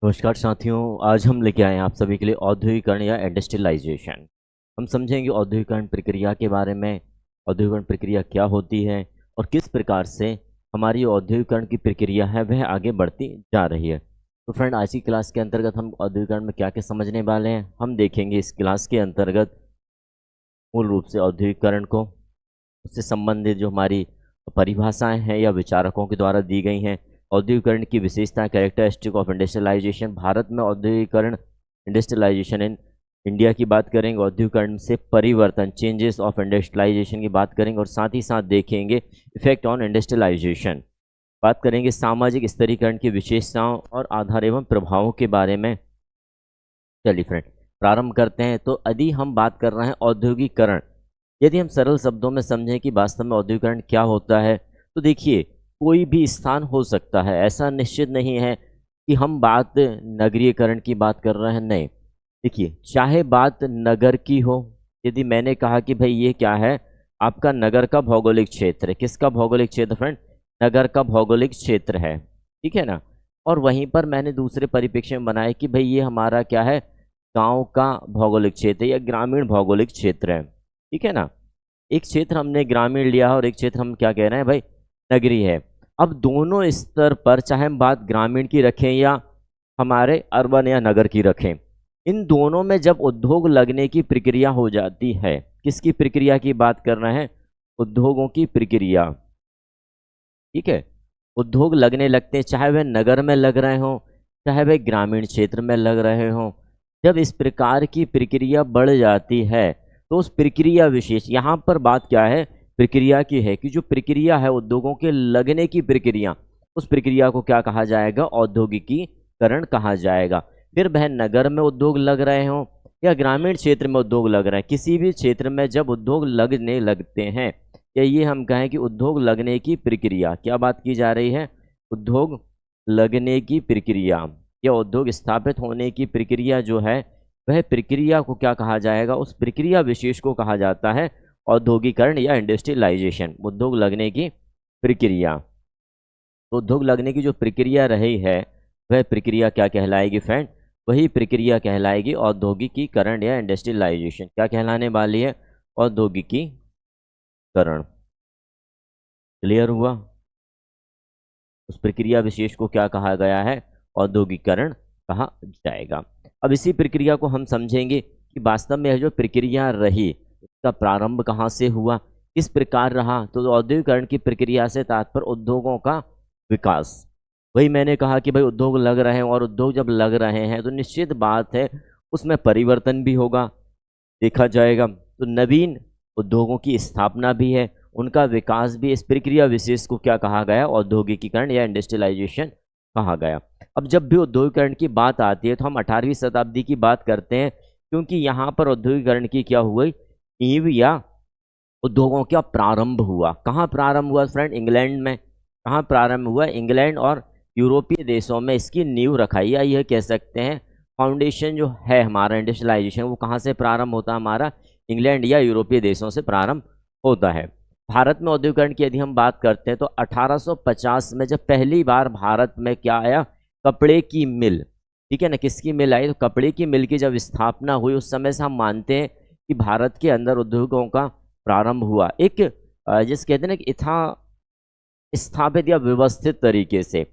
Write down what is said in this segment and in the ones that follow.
नमस्कार साथियों। आज हम लेके आए हैं आप सभी के लिए औद्योगिकरण या इंडस्ट्रियलाइजेशन। हम समझेंगे औद्योगिकरण प्रक्रिया के बारे में, औद्योगिकरण प्रक्रिया क्या होती है और किस प्रकार से हमारी औद्योगिकरण की प्रक्रिया है वह आगे बढ़ती जा रही है। तो फ्रेंड, आज की क्लास के अंतर्गत हम औद्योगिकरण में क्या क्या समझने वाले हैं, हम देखेंगे इस क्लास के अंतर्गत मूल रूप से औद्योगिकरण को, उससे संबंधित जो हमारी परिभाषाएं हैं या विचारकों के द्वारा दी गई हैं, औद्योगिकरण की विशेषताएं, कैरेक्टरिस्टिक ऑफ इंडस्ट्रियलाइजेशन, भारत में औद्योगिकरण, इंडस्ट्रियलाइजेशन इन इंडिया की बात करेंगे, औद्योगिकरण से परिवर्तन, चेंजेस ऑफ इंडस्ट्रियलाइजेशन की बात करेंगे और साथ ही साथ देखेंगे इफेक्ट ऑन इंडस्ट्रियलाइजेशन। बात करेंगे सामाजिक स्तरीकरण की विशेषताओं और आधार एवं प्रभावों के बारे में। चलिए फ्रेंड, प्रारंभ करते हैं। तो यदि हम बात कर रहे हैं औद्योगिकरण, यदि हम सरल शब्दों में समझें कि वास्तव में औद्योगिकरण क्या होता है, तो देखिए, कोई भी स्थान हो सकता है, ऐसा निश्चित नहीं है कि हम बात नगरीकरण की बात कर रहे हैं, नहीं। देखिए, चाहे बात नगर की हो, यदि मैंने कहा कि भाई ये क्या है, आपका नगर का भौगोलिक क्षेत्र है। किसका भौगोलिक क्षेत्र फ्रेंड? नगर का भौगोलिक क्षेत्र है, ठीक है ना। और वहीं पर मैंने दूसरे परिप्रेक्ष्य में बनाया कि भाई ये हमारा क्या है, गांव का भौगोलिक क्षेत्र या ग्रामीण भौगोलिक क्षेत्र है, ठीक है ना। एक क्षेत्र हमने ग्रामीण लिया और एक क्षेत्र हम क्या कह रहे हैं भाई, नगरी है। अब दोनों स्तर पर, चाहे हम बात ग्रामीण की रखें या हमारे अर्बन या नगर की रखें, इन दोनों में जब उद्योग लगने की प्रक्रिया हो जाती है, किसकी प्रक्रिया की बात कर रहे हैं? उद्योगों की प्रक्रिया, ठीक है। उद्योग लगने लगते हैं, चाहे वह नगर में लग रहे हों, चाहे वह ग्रामीण क्षेत्र में लग रहे हों। जब इस प्रकार की प्रक्रिया बढ़ जाती है तो उस प्रक्रिया विशेष, यहाँ पर बात क्या है, प्रक्रिया की है कि जो प्रक्रिया है उद्योगों के लगने की प्रक्रिया, उस प्रक्रिया को क्या कहा जाएगा? औद्योगिकीकरण कहा जाएगा। फिर वह नगर में उद्योग लग रहे हों या ग्रामीण क्षेत्र में उद्योग लग रहे हैं, किसी भी क्षेत्र में जब उद्योग लगने लगते हैं, या ये हम कहें कि उद्योग लगने की प्रक्रिया, क्या बात की जा रही है? उद्योग लगने की प्रक्रिया या उद्योग स्थापित होने की प्रक्रिया जो है, वह प्रक्रिया को क्या कहा जाएगा? उस प्रक्रिया विशेष को कहा जाता है औद्योगिकरण या इंडस्ट्रियलाइजेशन। उद्योग लगने की प्रक्रिया, तो उद्योग लगने की जो प्रक्रिया रही है, वह प्रक्रिया क्या कहलाएगी फ्रेंड? वही प्रक्रिया कहलाएगी औद्योगिकीकरण या इंडस्ट्रियलाइजेशन। क्या कहलाने वाली है? औद्योगिकीकरण। क्लियर हुआ? उस प्रक्रिया विशेष को क्या कहा गया है? औद्योगिकरण कहा जाएगा। अब इसी प्रक्रिया को हम समझेंगे कि वास्तव में यह जो प्रक्रिया रही, इसका प्रारंभ कहाँ से हुआ, किस प्रकार रहा। तो औद्योगिकरण की प्रक्रिया से तात्पर्य उद्योगों का विकास। वही मैंने कहा कि भाई उद्योग लग रहे हैं, और उद्योग जब लग रहे हैं तो निश्चित बात है उसमें परिवर्तन भी होगा, देखा जाएगा। तो नवीन उद्योगों की स्थापना भी है, उनका विकास भी। इस प्रक्रिया विशेष को क्या कहा गया? औद्योगिकीकरण या इंडस्ट्रियलाइजेशन कहा गया। अब जब भी औद्योगिकरण की बात आती है तो हम 18वीं शताब्दी की बात करते हैं, क्योंकि यहाँ पर औद्योगिकरण की क्या हुई, नींव या उद्योगों का प्रारंभ हुआ। कहाँ प्रारंभ हुआ फ्रेंड? इंग्लैंड में। कहाँ प्रारंभ हुआ? इंग्लैंड और यूरोपीय देशों में इसकी नींव रखाई, या यह कह सकते हैं फाउंडेशन जो है हमारा इंडस्ट्रियलाइजेशन, वो कहाँ से प्रारंभ होता है? हमारा इंग्लैंड या यूरोपीय देशों से प्रारंभ होता है। भारत में औद्योगिकरण की यदि हम बात करते हैं तो 1850 में जब पहली बार भारत में क्या आया, कपड़े की मिल, ठीक है ना। किसकी मिल आई? तो कपड़े की मिल की जब स्थापना हुई, उस समय से हम मानते हैं कि भारत के अंदर उद्योगों का प्रारंभ हुआ, एक जिस कहते हैं ना कि यथा स्थापित या व्यवस्थित तरीके से।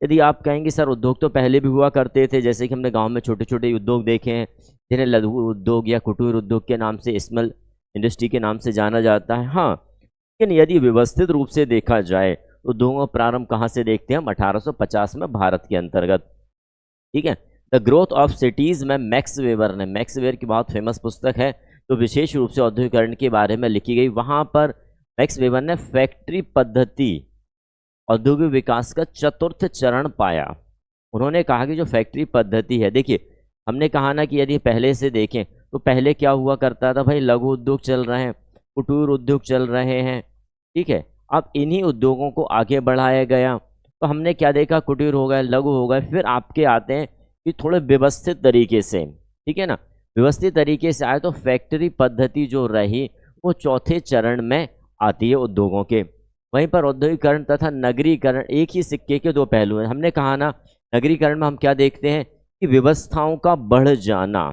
यदि आप कहेंगे सर उद्योग तो पहले भी हुआ करते थे, जैसे कि हमने गांव में छोटे छोटे उद्योग देखे हैं जिन्हें लघु उद्योग या कुटीर उद्योग के नाम से, स्मॉल इंडस्ट्री के नाम से जाना जाता है, हाँ। लेकिन यदि व्यवस्थित रूप से देखा जाए तो उद्योगों का प्रारंभ कहाँ से देखते हैं हम? 1850 में भारत के अंतर्गत, ठीक है। द ग्रोथ ऑफ सिटीज में मैक्स वेबर ने, मैक्स वेबर की बहुत फेमस पुस्तक है तो विशेष रूप से औद्योगिकरण के बारे में लिखी गई, वहां पर मैक्स वेबर ने फैक्ट्री पद्धति औद्योगिक विकास का चतुर्थ चरण पाया। उन्होंने कहा कि जो फैक्ट्री पद्धति है, देखिए हमने कहा ना कि यदि पहले से देखें तो पहले क्या हुआ करता था भाई, लघु उद्योग चल रहे हैं, कुटीर उद्योग चल रहे हैं, ठीक है। अब इन्हीं उद्योगों को आगे बढ़ाया गया तो हमने क्या देखा, कुटीर हो गए, लघु हो गए, फिर आपके आते हैं कि थोड़े व्यवस्थित तरीके से, ठीक है ना, व्यवस्थित तरीके से आए तो फैक्ट्री पद्धति जो रही वो चौथे चरण में आती है उद्योगों के। वहीं पर औद्योगिकरण तथा नगरीकरण एक ही सिक्के के दो पहलू हैं। हमने कहा ना नगरीकरण में हम क्या देखते हैं कि व्यवस्थाओं का बढ़ जाना।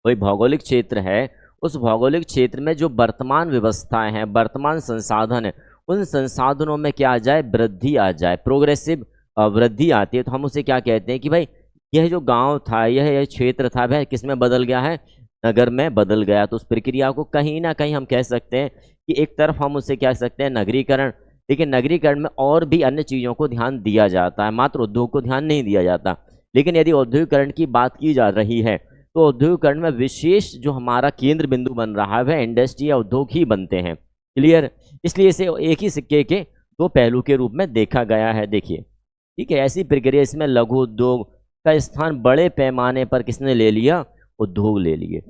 कोई भौगोलिक क्षेत्र है, उस भौगोलिक क्षेत्र में जो वर्तमान व्यवस्थाएं हैं, वर्तमान संसाधन है, उन संसाधनों में क्या आ जाए, वृद्धि आ जाए, प्रोग्रेसिव वृद्धि आती है। तो हम उसे क्या कहते हैं कि भाई यह जो गांव था, यह क्षेत्र था, वह किस में बदल गया है, नगर में बदल गया। तो उस प्रक्रिया को कहीं ना कहीं हम कह सकते हैं कि एक तरफ हम उसे कह सकते हैं नगरीकरण। लेकिन नगरीकरण में और भी अन्य चीज़ों को ध्यान दिया जाता है, मात्र उद्योग को ध्यान नहीं दिया जाता। लेकिन यदि औद्योगिकरण की बात की जा रही है तो औद्योगिकरण में विशेष जो हमारा केंद्र बिंदु बन रहा है वह इंडस्ट्री या उद्योग ही बनते हैं। क्लियर? इसलिए इसे एक ही सिक्के के दो पहलू के रूप में देखा गया है। देखिए, ठीक है, ऐसी प्रक्रिया इसमें लघु उद्योग का स्थान बड़े पैमाने पर किसने ले लिया, उद्योग ले लिए।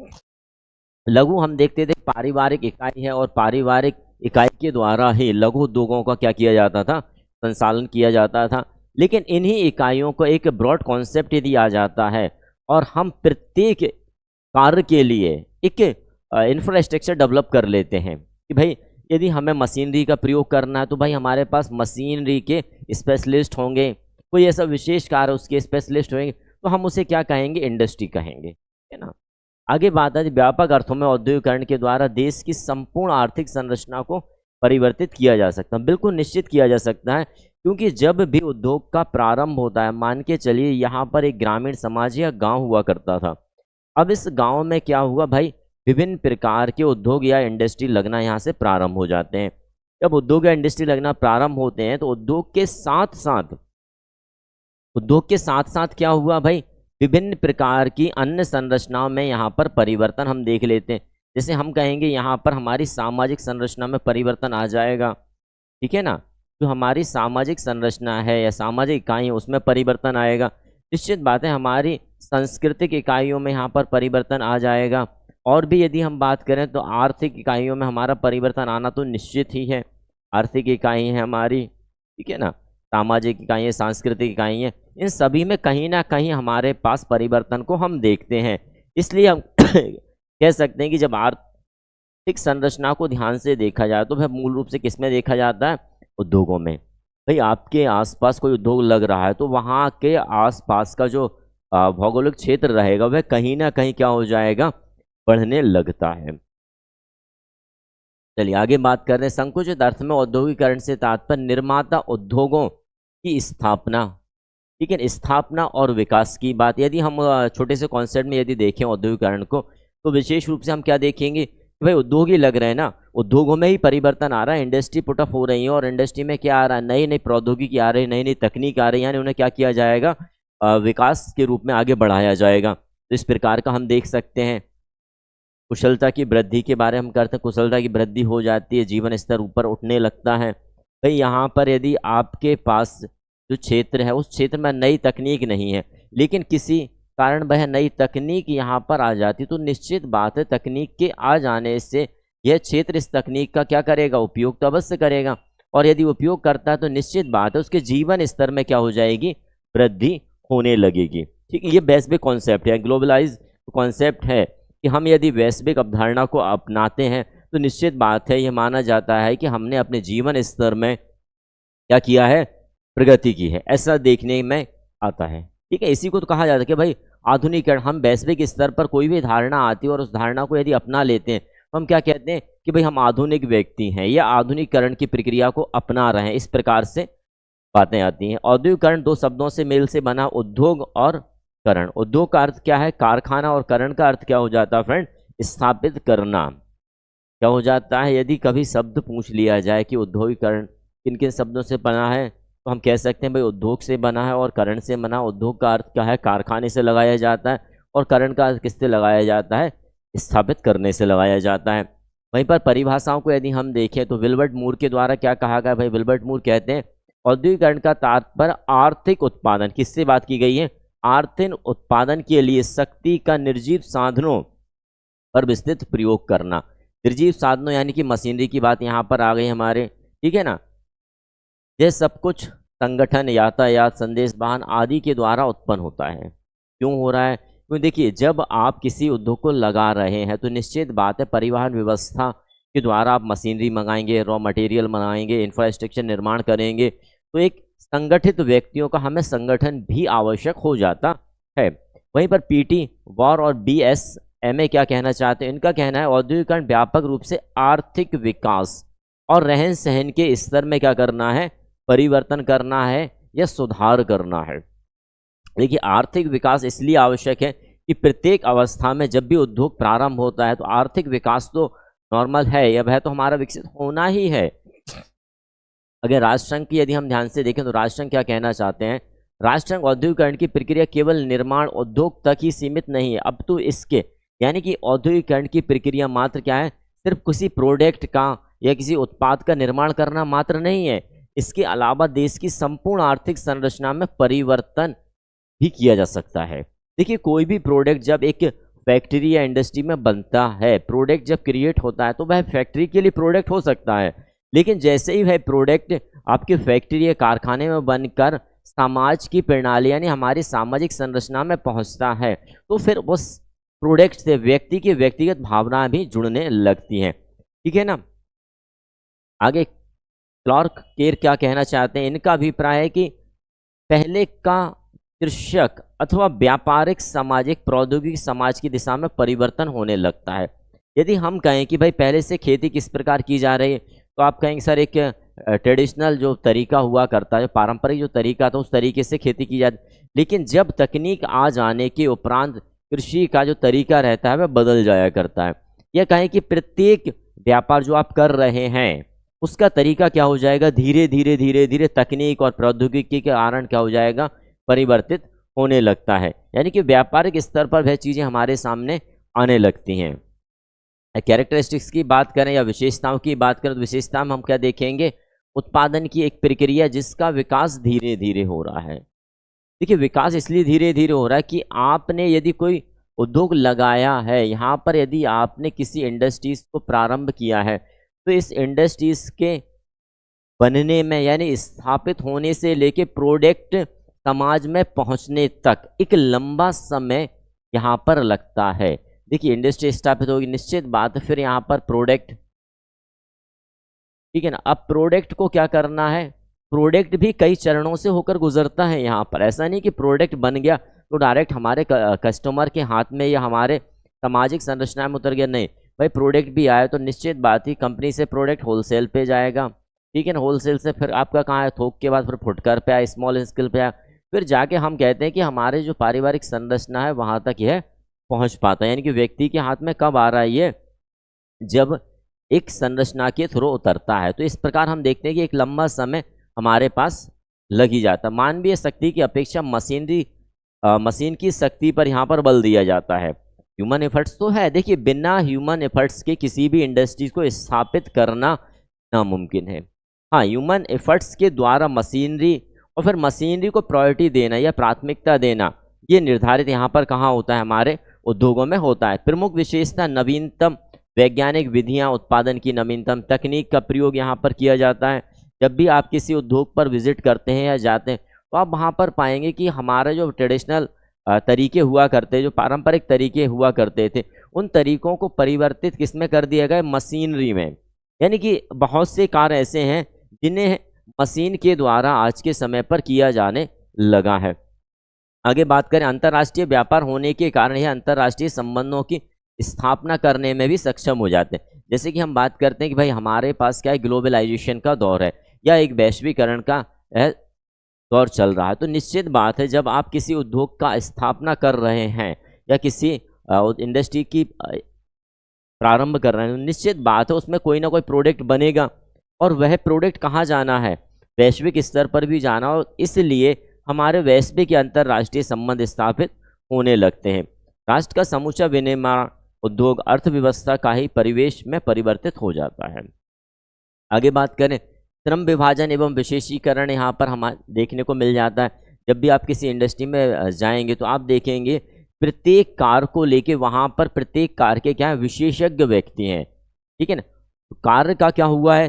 लघु हम देखते थे पारिवारिक इकाई है, और पारिवारिक इकाई के द्वारा ही लघु उद्योगों का क्या किया जाता था, संचालन किया जाता था। लेकिन इन्हीं इकाइयों को एक ब्रॉड कॉन्सेप्ट यदि आ जाता है और हम प्रत्येक कार्य के लिए एक इंफ्रास्ट्रक्चर डेवलप कर लेते हैं कि भाई यदि हमें मशीनरी का प्रयोग करना है तो भाई हमारे पास मशीनरी के स्पेशलिस्ट होंगे, कोई ऐसा विशेष कार्य उसके स्पेशलिस्ट होंगे, तो हम उसे क्या कहेंगे, इंडस्ट्री कहेंगे, है ना। आगे बात है व्यापक अर्थों में औद्योगिकरण के द्वारा देश की संपूर्ण आर्थिक संरचना को परिवर्तित किया जा सकता है। बिल्कुल निश्चित किया जा सकता है, क्योंकि जब भी उद्योग का प्रारंभ होता है, मान के चलिए यहाँ पर एक ग्रामीण समाज या गांव हुआ करता था। अब इस गांव में क्या हुआ भाई, विभिन्न प्रकार के उद्योग या इंडस्ट्री लगना यहाँ से प्रारंभ हो जाते हैं। जब उद्योग या इंडस्ट्री लगना प्रारंभ होते हैं तो उद्योग के साथ साथ क्या हुआ भाई, विभिन्न प्रकार की अन्य संरचनाओं में यहाँ पर परिवर्तन हम देख लेते हैं। जैसे हम कहेंगे यहाँ पर हमारी सामाजिक संरचना में परिवर्तन आ जाएगा, ठीक है ना। जो हमारी सामाजिक संरचना है या सामाजिक इकाई है उसमें परिवर्तन आएगा। निश्चित बात है हमारी सांस्कृतिक इकाइयों में यहाँ पर परिवर्तन आ जाएगा। और भी यदि हम बात करें तो आर्थिक इकाइयों में हमारा परिवर्तन आना तो निश्चित ही है। आर्थिक इकाई है हमारी, ठीक है ना, सामाजिक इकाई है, सांस्कृतिक इकाई है, इन सभी में कहीं ना कहीं हमारे पास परिवर्तन को हम देखते हैं। इसलिए हम कह सकते हैं कि जब आर्थिक संरचना को ध्यान से देखा जाए तो वह मूल रूप से किस में देखा जाता है, उद्योगों में। भाई आपके आसपास कोई उद्योग लग रहा है तो वहाँ के आसपास का जो भौगोलिक क्षेत्र रहेगा वह कहीं ना कहीं क्या हो जाएगा, बढ़ने लगता है। चलिए आगे बात कर रहे हैं संकुचित अर्थ में औद्योगिकरण से तात्पर्य निर्माता उद्योगों की स्थापना, ठीक है, स्थापना और विकास की बात। यदि हम छोटे से कॉन्सेप्ट में यदि देखें औद्योगिकरण को तो विशेष रूप से हम क्या देखेंगे कि भाई उद्योग ही लग रहे हैं ना, उद्योगों में ही परिवर्तन आ रहा है, इंडस्ट्री पुटअप हो रही है और इंडस्ट्री में क्या आ रहा है, नई नई प्रौद्योगिकी आ रही है, नई नई तकनीक आ रही है, यानी उन्हें क्या किया जाएगा, विकास के रूप में आगे बढ़ाया जाएगा। तो इस प्रकार का हम देख सकते हैं। कुशलता की वृद्धि के बारे में हम करते हैं, कुशलता की वृद्धि हो जाती है, जीवन स्तर ऊपर उठने लगता है। भाई यहाँ पर यदि आपके पास जो क्षेत्र है उस क्षेत्र में नई तकनीक नहीं है, लेकिन किसी कारण वह नई तकनीक यहाँ पर आ जाती, तो निश्चित बात है तकनीक के आ जाने से यह क्षेत्र इस तकनीक का क्या करेगा, उपयोग तो अवश्य करेगा। और यदि उपयोग करता है तो निश्चित बात है उसके जीवन स्तर में क्या हो जाएगी, वृद्धि होने लगेगी। ठीक है, ये वैश्विक कॉन्सेप्ट है, ग्लोबलाइज कॉन्सेप्ट है कि हम यदि वैश्विक अवधारणा को अपनाते हैं तो निश्चित बात है यह माना जाता है कि हमने अपने जीवन स्तर में क्या किया है, प्रगति की है, ऐसा देखने में आता है। ठीक है, इसी को तो कहा जाता है कि भाई आधुनिकीकरण। हम वैश्विक स्तर पर कोई भी धारणा आती है और उस धारणा को यदि अपना लेते हैं तो हम क्या कहते हैं कि भाई हम आधुनिक व्यक्ति हैं या आधुनिकीकरण की प्रक्रिया को अपना रहे हैं। इस प्रकार से बातें आती हैं। औद्योगिकरण दो शब्दों से मेल से बना, उद्योग और करण। उद्योग का अर्थ क्या है, कारखाना, और करण का अर्थ क्या हो जाता है फ्रेंड, स्थापित करना। क्या हो जाता है, यदि कभी शब्द पूछ लिया जाए कि औद्योगिकरण किन किन शब्दों से बना है तो हम कह सकते हैं भाई उद्योग से बना है और करण से बना। उद्योग का अर्थ क्या है, कारखाने से लगाया जाता है, और करण का अर्थ किससे लगाया जाता है, स्थापित करने से लगाया जाता है। वहीं पर परिभाषाओं को यदि हम देखें तो विल्बर्ट मूर के द्वारा क्या कहा गया, भाई विल्बर्ट मूर कहते हैं औद्योगिकरण का तात्पर्य आर्थिक उत्पादन, किससे बात की गई है, आर्थिक उत्पादन के लिए शक्ति का निर्जीव साधनों पर विस्तृत प्रयोग करना। निर्जीव साधनों यानी कि मशीनरी की बात यहाँ पर आ गई हमारे, ठीक है ना। यह सब कुछ संगठन, यातायात, संदेश वाहन आदि के द्वारा उत्पन्न होता है। क्यों हो रहा है, क्योंकि देखिए जब आप किसी उद्योग को लगा रहे हैं तो निश्चित बात है परिवहन व्यवस्था के द्वारा आप मशीनरी मंगाएंगे, रॉ मटेरियल मंगाएंगे, इंफ्रास्ट्रक्चर निर्माण करेंगे, तो एक संगठित व्यक्तियों का हमें संगठन भी आवश्यक हो जाता है। वहीं पर पीटी वॉर और बीएसएमए क्या कहना चाहते हैं, इनका कहना है औद्योगिकरण व्यापक रूप से आर्थिक विकास और रहन सहन के स्तर में क्या करना है, परिवर्तन करना है या सुधार करना है। देखिए आर्थिक विकास इसलिए आवश्यक है कि प्रत्येक अवस्था में जब भी उद्योग प्रारंभ होता है तो आर्थिक विकास तो नॉर्मल है या वह तो हमारा विकसित होना ही है। अगर राष्ट्रसंघ की यदि हम ध्यान से देखें तो राष्ट्रसंघ क्या कहना चाहते हैं, राष्ट्रसंघ औद्योगिकरण की प्रक्रिया केवल निर्माण उद्योग तक ही सीमित नहीं है, अब तो इसके यानी कि औद्योगिकरण की प्रक्रिया मात्र क्या है, सिर्फ किसी प्रोडक्ट का या किसी उत्पाद का निर्माण करना मात्र नहीं है, इसके अलावा देश की संपूर्ण आर्थिक संरचना में परिवर्तन भी किया जा सकता है। देखिए कोई भी प्रोडक्ट जब एक फैक्ट्री या इंडस्ट्री में बनता है, प्रोडक्ट जब क्रिएट होता है तो वह फैक्ट्री के लिए प्रोडक्ट हो सकता है, लेकिन जैसे ही वह प्रोडक्ट आपके फैक्ट्री या कारखाने में बनकर समाज की प्रणाली यानी हमारी सामाजिक संरचना में पहुंचता है तो फिर उस प्रोडक्ट से व्यक्ति की व्यक्तिगत भावना भी जुड़ने लगती हैं। ठीक है ना। आगे क्लार्क केर क्या कहना चाहते हैं, इनका अभिप्राय है कि पहले का कृषक अथवा व्यापारिक सामाजिक प्रौद्योगिकी समाज की दिशा में परिवर्तन होने लगता है। यदि हम कहें कि भाई पहले से खेती किस प्रकार की जा रही है तो आप कहेंगे सर एक ट्रेडिशनल जो तरीका हुआ करता है, जो पारंपरिक जो तरीका था उस तरीके से खेती की जाती, लेकिन जब तकनीक आ जाने के उपरांत कृषि का जो तरीका रहता है वह बदल जाया करता है। यह कहें कि प्रत्येक व्यापार जो आप कर रहे हैं उसका तरीका क्या हो जाएगा, धीरे धीरे धीरे धीरे तकनीक और प्रौद्योगिकी के कारण क्या हो जाएगा, परिवर्तित होने लगता है। यानी कि व्यापारिक स्तर पर वह चीज़ें हमारे सामने आने लगती हैं। कैरेक्टरिस्टिक्स की बात करें या विशेषताओं की बात करें तो विशेषता में हम क्या देखेंगे, उत्पादन की एक प्रक्रिया जिसका विकास धीरे धीरे हो रहा है। देखिए विकास इसलिए धीरे धीरे हो रहा है कि आपने यदि कोई उद्योग लगाया है, यहाँ पर यदि आपने किसी इंडस्ट्रीज को प्रारंभ किया है तो इस इंडस्ट्रीज के बनने में यानी स्थापित होने से लेके प्रोडक्ट समाज में पहुंचने तक एक लंबा समय यहाँ पर लगता है। देखिए इंडस्ट्री स्थापित होगी, निश्चित बात है, फिर यहाँ पर प्रोडक्ट, ठीक है ना। अब प्रोडक्ट को क्या करना है, प्रोडक्ट भी कई चरणों से होकर गुजरता है। यहाँ पर ऐसा नहीं कि प्रोडक्ट बन गया तो डायरेक्ट हमारे कस्टमर के हाथ में या हमारे सामाजिक संरचना में उतर गया, नहीं भाई प्रोडक्ट भी आया तो निश्चित बात ही कंपनी से प्रोडक्ट होलसेल पे जाएगा, ठीक है ना। होलसेल से फिर आपका कहाँ है, थोक के बाद फिर फुटकर पे आया, स्मॉल स्केल पे आया, फिर जाके हम कहते हैं कि हमारे जो पारिवारिक संरचना है वहाँ तक यह पहुँच पाता है। यानी कि व्यक्ति के हाथ में कब आ रहा है ये, जब एक संरचना के थ्रू उतरता है। तो इस प्रकार हम देखते हैं कि एक लंबा समय हमारे पास लग ही जाता है। मानवीय शक्ति की अपेक्षा मशीन की शक्ति पर यहाँ पर बल दिया जाता है। ह्यूमन एफर्ट्स तो है, देखिए बिना ह्यूमन एफर्ट्स के किसी भी इंडस्ट्रीज को स्थापित करना नामुमकिन है। हाँ, ह्यूमन एफर्ट्स के द्वारा मशीनरी और फिर मशीनरी को प्रायोरिटी देना या प्राथमिकता देना, ये निर्धारित यहाँ पर कहाँ होता है, हमारे उद्योगों में होता है। प्रमुख विशेषता नवीनतम वैज्ञानिक विधियाँ, उत्पादन की नवीनतम तकनीक का प्रयोग यहाँ पर किया जाता है। जब भी आप किसी उद्योग पर विजिट करते हैं या जाते हैं तो आप वहाँ पर पाएंगे कि हमारे जो ट्रेडिशनल तरीके हुआ करते, जो पारंपरिक तरीके हुआ करते थे, उन तरीकों को परिवर्तित किस में कर दिया गया, मशीनरी में। यानी कि बहुत से कार्य ऐसे हैं जिन्हें मशीन के द्वारा आज के समय पर किया जाने लगा है। आगे बात करें, अंतर्राष्ट्रीय व्यापार होने के कारण यह अंतर्राष्ट्रीय संबंधों की स्थापना करने में भी सक्षम हो जाते हैं। जैसे कि हम बात करते हैं कि भाई हमारे पास क्या है, ग्लोबलाइजेशन का दौर है या एक वैश्वीकरण का दौर चल रहा है, तो निश्चित बात है जब आप किसी उद्योग का स्थापना कर रहे हैं या किसी इंडस्ट्री की प्रारंभ कर रहे हैं, तो निश्चित बात है उसमें कोई ना कोई प्रोडक्ट बनेगा और वह प्रोडक्ट कहाँ जाना है, वैश्विक स्तर पर भी जाना, और इसलिए हमारे वैश्विक या अंतर्राष्ट्रीय संबंध स्थापित होने लगते हैं। राष्ट्र का समूचा विनिर्माण उद्योग अर्थव्यवस्था का ही परिवेश में परिवर्तित हो जाता है। आगे बात करें, श्रम विभाजन एवं विशेषीकरण यहाँ पर हम देखने को मिल जाता है। जब भी आप किसी इंडस्ट्री में जाएंगे तो आप देखेंगे प्रत्येक कार को लेके वहाँ पर प्रत्येक कार के क्या है, विशेषज्ञ व्यक्ति हैं, ठीक है ना। तो कार्य का क्या हुआ है,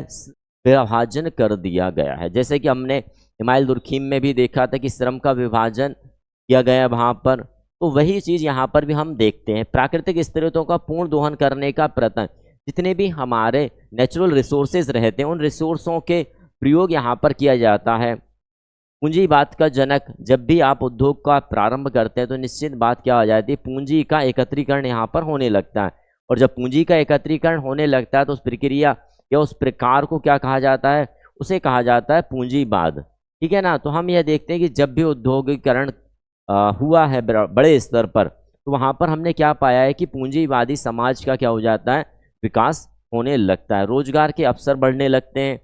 विभाजन कर दिया गया है। जैसे कि हमने हिमायल दुर्खीम में भी देखा था कि श्रम का विभाजन किया गया वहाँ पर, तो वही चीज़ यहाँ पर भी हम देखते हैं। प्राकृतिक स्रोतों का पूर्ण दोहन करने का प्रयत्न, जितने भी हमारे नेचुरल रिसोर्सेज रहते हैं उन रिसोर्सों के प्रयोग यहाँ पर किया जाता है। पूंजीवाद का जनक, जब भी आप उद्योग का प्रारंभ करते हैं तो निश्चित बात क्या हो जाती है, पूंजी का एकत्रीकरण यहाँ पर होने लगता है। और जब पूंजी का एकत्रीकरण होने लगता है तो उस प्रक्रिया या उस प्रकार को क्या कहा जाता है, उसे कहा जाता है पूंजीवाद। ठीक है ना। तो हम यह देखते हैं कि जब भी औद्योगिकरण हुआ है बड़े स्तर पर, तो वहाँ पर हमने क्या पाया है कि पूंजीवादी समाज का क्या हो जाता है, विकास होने लगता है, रोजगार के अवसर बढ़ने लगते हैं।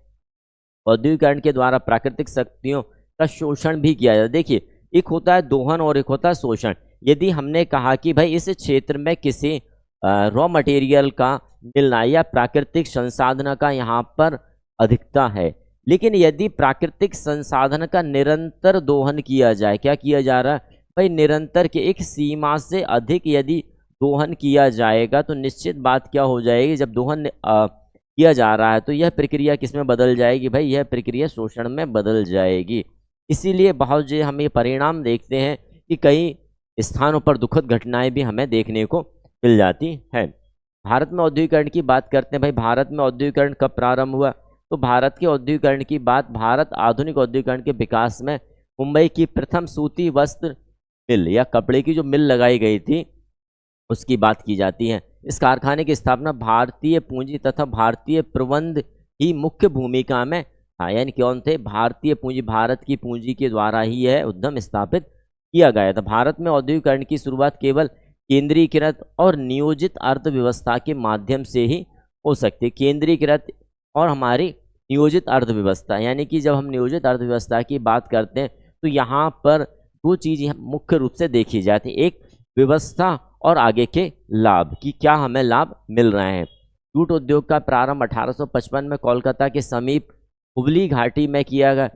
औद्योगिकरण के द्वारा प्राकृतिक शक्तियों का शोषण भी किया जाता है। देखिए, एक होता है दोहन और एक होता है शोषण। यदि हमने कहा कि भाई इस क्षेत्र में किसी रॉ मटेरियल का मिलना या प्राकृतिक संसाधन का यहाँ पर अधिकता है, लेकिन यदि प्राकृतिक संसाधन का निरंतर दोहन किया जाए, क्या किया जा रहा है भाई, निरंतर के एक सीमा से अधिक यदि दोहन किया जाएगा तो निश्चित बात क्या हो जाएगी, जब दोहन किया जा रहा है तो यह प्रक्रिया किस में बदल जाएगी भाई, यह प्रक्रिया शोषण में बदल जाएगी। इसीलिए बहुत जो हम ये परिणाम देखते हैं कि कई स्थानों पर दुखद घटनाएं भी हमें देखने को मिल जाती है। भारत में औद्योगिकरण की बात करते हैं भाई, भारत में औद्योगिकरण कब प्रारंभ हुआ, तो भारत के औद्योगिकरण की बात, भारत आधुनिक औद्योगिकरण के विकास में मुंबई की प्रथम सूती वस्त्र मिल या कपड़े की जो मिल लगाई गई थी उसकी बात की जाती है। इस कारखाने की स्थापना भारतीय पूंजी तथा भारतीय प्रबंध ही मुख्य भूमिका में था। यानी कौन थे, भारतीय पूंजी, भारत की पूंजी के द्वारा ही यह उद्यम स्थापित किया गया था। भारत में औद्योगिकरण की शुरुआत केवल केंद्रीकृत और नियोजित अर्थव्यवस्था के माध्यम से ही हो सकती है। केंद्रीकृत और हमारी नियोजित अर्थव्यवस्था, यानी कि जब हम नियोजित अर्थव्यवस्था की बात करते हैं तो यहाँ पर दो चीज़ मुख्य रूप से देखी जाती है, एक व्यवस्था और आगे के लाभ, कि क्या हमें लाभ मिल रहे हैं। जूट उद्योग का प्रारंभ 1855 में कोलकाता के समीप हुबली घाटी में किया गया।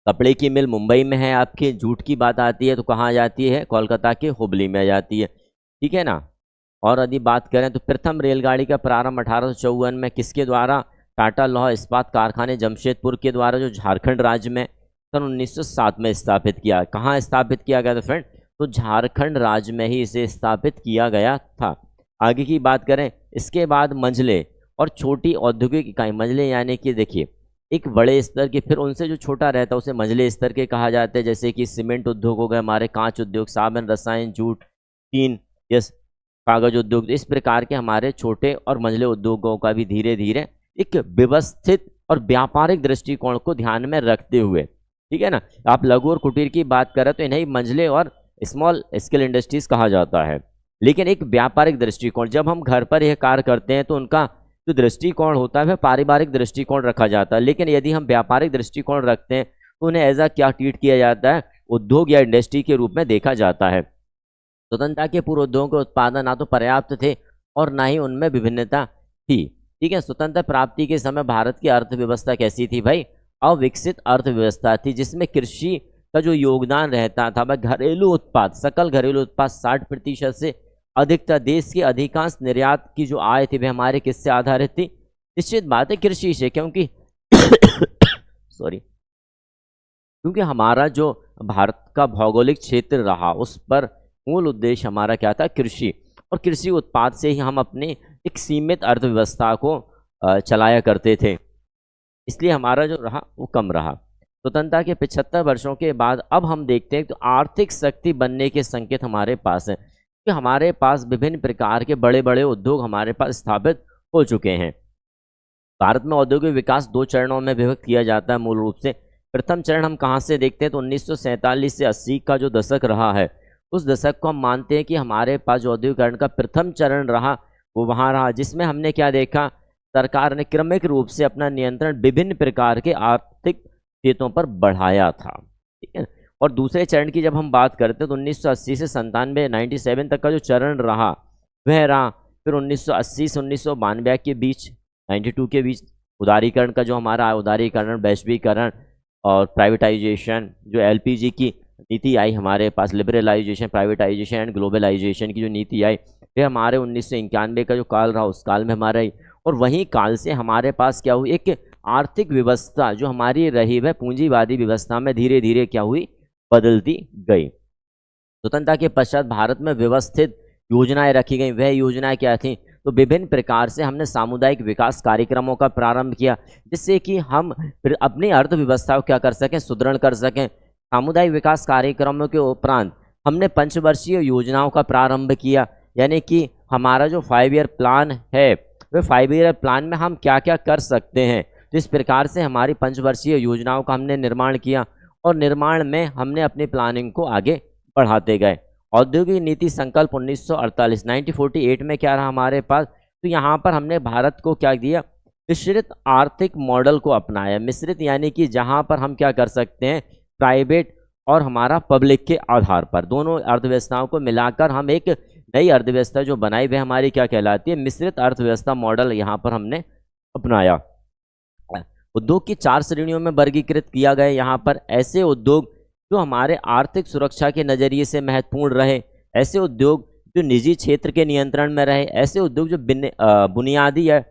कपड़े की मिल मुंबई में है, आपके जूट की बात आती है तो कहाँ जाती है, कोलकाता के हुबली में जाती है। ठीक है ना। और यदि बात करें तो प्रथम रेलगाड़ी का प्रारंभ 1854 में किसके द्वारा, टाटा लौह इस्पात कारखाने जमशेदपुर के द्वारा, जो झारखंड राज्य में सन 1907 में स्थापित किया। कहाँ स्थापित किया गया था फ्रेंड, तो झारखंड राज्य में ही इसे स्थापित किया गया था। आगे की बात करें, इसके बाद मंझले और छोटी औद्योगिक इकाई, मंझले यानी कि देखिए एक बड़े स्तर के, फिर उनसे जो छोटा रहता है उसे मंझले स्तर के कहा जाता है, जैसे कि सीमेंट उद्योग हो गए हमारे, कांच उद्योग, साबुन, रसायन, जूट, टीन, यस, कागज उद्योग। इस प्रकार के हमारे छोटे और मंझले उद्योगों का भी धीरे धीरे एक व्यवस्थित और व्यापारिक दृष्टिकोण को ध्यान में रखते हुए, ठीक है ना, आप लघु और कुटीर की बात करें तो इन्हें मंझले और स्मॉल स्केल इंडस्ट्रीज कहा जाता है। लेकिन एक व्यापारिक दृष्टिकोण, जब हम घर पर यह कार्य करते हैं तो उनका जो दृष्टिकोण होता है वह पारिवारिक दृष्टिकोण रखा जाता है। लेकिन यदि हम व्यापारिक दृष्टिकोण रखते हैं तो उन्हें एज क्या ट्रीट किया जाता है, उद्योग या इंडस्ट्री के रूप में देखा जाता है। स्वतंत्रता के पूर्व उद्योगों के उत्पादन ना तो पर्याप्त थे और ना ही उनमें विभिन्नता थी। ठीक है, स्वतंत्रता प्राप्ति के समय भारत की अर्थव्यवस्था कैसी थी भाई, अविकसित अर्थव्यवस्था थी, जिसमें कृषि का जो योगदान रहता था वह घरेलू उत्पाद, सकल घरेलू उत्पाद 60% से अधिक था। देश के अधिकांश निर्यात की जो आय थी वह हमारे किससे आधारित थी, निश्चित बात है कृषि से, क्योंकि सॉरी, क्योंकि हमारा जो भारत का भौगोलिक क्षेत्र रहा उस पर मूल उद्देश्य हमारा क्या था, कृषि, और कृषि उत्पाद से ही हम अपने एक सीमित अर्थव्यवस्था को चलाया करते थे, इसलिए हमारा जो रहा वो कम रहा। स्वतंत्रता के 75 वर्षों के बाद अब हम देखते हैं तो आर्थिक शक्ति बनने के संकेत हमारे पास हैं, कि हमारे पास विभिन्न प्रकार के बड़े बड़े उद्योग हमारे पास स्थापित हो चुके हैं। भारत में औद्योगिक विकास 2 चरणों में विभक्त किया जाता है मूल रूप से। प्रथम चरण हम कहाँ से देखते हैं तो 1947 से 80 का जो दशक रहा है, उस दशक को हम मानते हैं कि हमारे पास जो औद्योगिकरण का प्रथम चरण रहा वो वहाँ रहा, जिसमें हमने क्या देखा, सरकार ने क्रमिक रूप से अपना नियंत्रण विभिन्न प्रकार के आर्थिक क्षेत्रों पर बढ़ाया था। ठीक है, और दूसरे चरण की जब हम बात करते हैं तो 1980 से 97 तक का जो चरण रहा वह रहा। फिर 1980 से 1992 के बीच, 92 के बीच उदारीकरण का जो हमारा उदारीकरण, वैश्वीकरण और प्राइवेटाइजेशन, जो एलपीजी की नीति आई हमारे पास, लिबरलाइजेशन, प्राइवेटाइजेशन एंड ग्लोबलाइजेशन की जो नीति आई, वह हमारे 1991 का जो काल रहा उस काल में हमारा आई। और वहीं काल से हमारे पास क्या हुई, एक आर्थिक व्यवस्था जो हमारी रही वह पूंजीवादी व्यवस्था में धीरे धीरे क्या हुई, बदलती गई। स्वतंत्रता के पश्चात भारत में व्यवस्थित योजनाएं रखी गई, वह योजनाएं क्या थी, तो विभिन्न प्रकार से हमने सामुदायिक विकास कार्यक्रमों का प्रारंभ किया, जिससे कि हम फिर अपनी अर्थव्यवस्था को क्या कर सकें, सुदृढ़ कर सकें। सामुदायिक विकास कार्यक्रमों के उपरांत हमने पंचवर्षीय योजनाओं का प्रारंभ किया, यानी कि हमारा जो 5 ईयर प्लान है वह 5 ईयर प्लान में हम क्या क्या कर सकते हैं। तो इस प्रकार से हमारी पंचवर्षीय योजनाओं का हमने निर्माण किया और निर्माण में हमने अपनी प्लानिंग को आगे बढ़ाते गए। औद्योगिक नीति संकल्प 1948 1948 में क्या रहा हमारे पास, तो यहाँ पर हमने भारत को क्या दिया, मिश्रित आर्थिक मॉडल को अपनाया। मिश्रित यानी कि जहाँ पर हम क्या कर सकते हैं, प्राइवेट और हमारा पब्लिक के आधार पर दोनों अर्थव्यवस्थाओं को मिलाकर हम एक नई अर्थव्यवस्था जो बनाई वह हमारी क्या कहलाती है, मिश्रित अर्थव्यवस्था मॉडल यहाँ पर हमने अपनाया। उद्योग की 4 श्रेणियों में वर्गीकृत किया गया। यहाँ पर ऐसे उद्योग जो हमारे आर्थिक सुरक्षा के नज़रिए से महत्वपूर्ण रहे, ऐसे उद्योग जो निजी क्षेत्र के नियंत्रण में रहे, ऐसे उद्योग जो बुनियादी या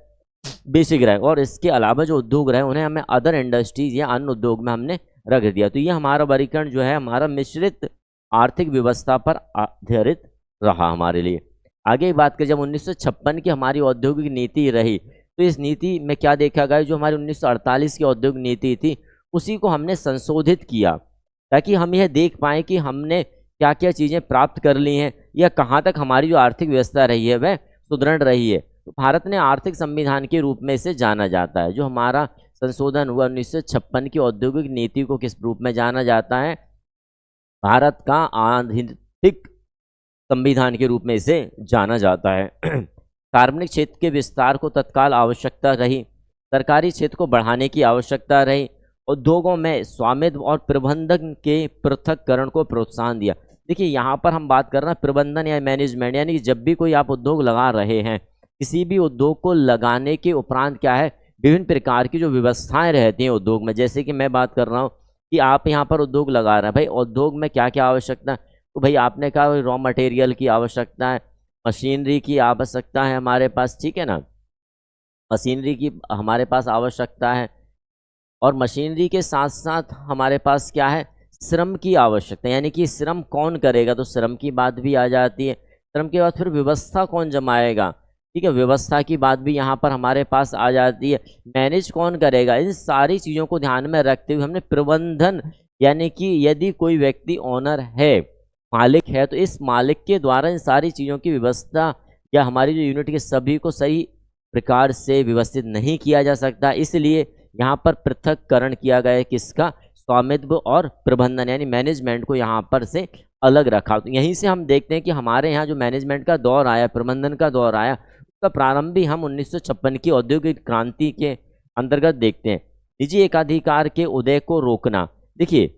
बेसिक रहे, और इसके अलावा जो उद्योग रहे उन्हें हमें अदर इंडस्ट्रीज या अन्य उद्योग में हमने रख दिया। तो ये हमारा वर्गीकरण जो है हमारा मिश्रित आर्थिक व्यवस्था पर आधारित रहा हमारे लिए। आगे बात करें, जब 1956 की हमारी औद्योगिक नीति रही तो इस नीति में क्या देखा गया, जो हमारी 1948 की औद्योगिक नीति थी उसी को हमने संशोधित किया, ताकि हम यह देख पाएँ कि हमने क्या क्या चीज़ें प्राप्त कर ली हैं या कहाँ तक हमारी जो आर्थिक व्यवस्था रही है वह सुदृढ़ रही है। तो भारत ने आर्थिक संविधान के रूप में इसे जाना जाता है। जो हमारा संशोधन हुआ 1956 की औद्योगिक नीति को किस रूप में जाना जाता है, भारत का आर्थिक संविधान के रूप में इसे जाना जाता है। सार्वजनिक क्षेत्र के विस्तार को तत्काल आवश्यकता रही, सरकारी क्षेत्र को बढ़ाने की आवश्यकता रही, उद्योगों में स्वामित्व और प्रबंधन के पृथक्करण को प्रोत्साहन दिया। देखिए यहाँ पर हम बात कर रहे हैं प्रबंधन या मैनेजमेंट, यानी कि जब भी कोई आप उद्योग लगा रहे हैं, किसी भी उद्योग को लगाने के उपरांत क्या है, विभिन्न प्रकार की जो व्यवस्थाएं रहती हैं उद्योग में। जैसे कि मैं बात कर रहा हूँ कि आप यहाँ पर उद्योग लगा रहे हैं, भाई उद्योग में क्या क्या आवश्यकता है, तो भाई आपने कहा रॉ मटेरियल की आवश्यकता है, मशीनरी की आवश्यकता है हमारे पास, ठीक है ना, मशीनरी की हमारे पास आवश्यकता है, और मशीनरी के साथ साथ हमारे पास क्या है, श्रम की आवश्यकता, यानी कि श्रम कौन करेगा, तो श्रम की बात भी आ जाती है। श्रम के बाद फिर व्यवस्था कौन जमाएगा, ठीक है, व्यवस्था की बात भी यहाँ पर हमारे पास आ जाती है। मैनेज कौन करेगा, इन सारी चीज़ों को ध्यान में रखते हुए हमने प्रबंधन, यानी कि यदि कोई व्यक्ति ओनर है, मालिक है, तो इस मालिक के द्वारा इन सारी चीज़ों की व्यवस्था या हमारी जो यूनिट के सभी को सही प्रकार से व्यवस्थित नहीं किया जा सकता, इसलिए यहाँ पर पृथक्करण किया गया है किसका, स्वामित्व और प्रबंधन, यानी मैनेजमेंट को यहाँ पर से अलग रखा। तो यहीं से हम देखते हैं कि हमारे यहाँ जो मैनेजमेंट का दौर आया, प्रबंधन का दौर आया, उसका प्रारंभ भी हम 1956 की औद्योगिक क्रांति के अंतर्गत देखते हैं। निजी एकाधिकार के उदय को रोकना, देखिए